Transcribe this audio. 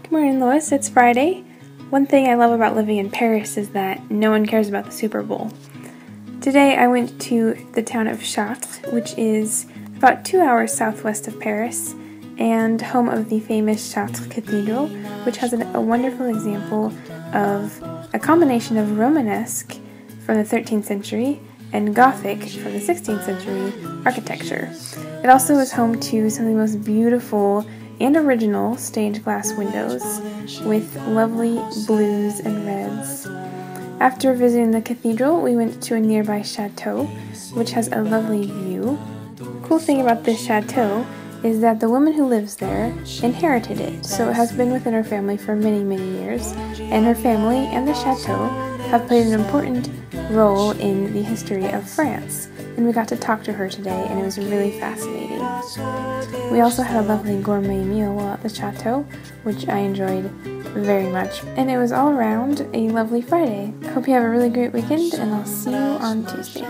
Good morning, Lois. It's Friday. One thing I love about living in Paris is that no one cares about the Super Bowl. Today I went to the town of Chartres, which is about 2 hours southwest of Paris, and home of the famous Chartres Cathedral, which has a wonderful example of a combination of Romanesque from the 13th century and Gothic from the 16th century architecture. It also is home to some of the most beautiful and original stained glass windows with lovely blues and reds. After visiting the cathedral, we went to a nearby chateau, which has a lovely view. Cool thing about this chateau is that the woman who lives there inherited it, so it has been within her family for many, many years, and her family and the chateau have played an important role in the history of France, and we got to talk to her today, and it was really fascinating. We also had a lovely gourmet meal while at the chateau, which I enjoyed very much, and it was all around a lovely Friday. I hope you have a really great weekend, and I'll see you on Tuesday.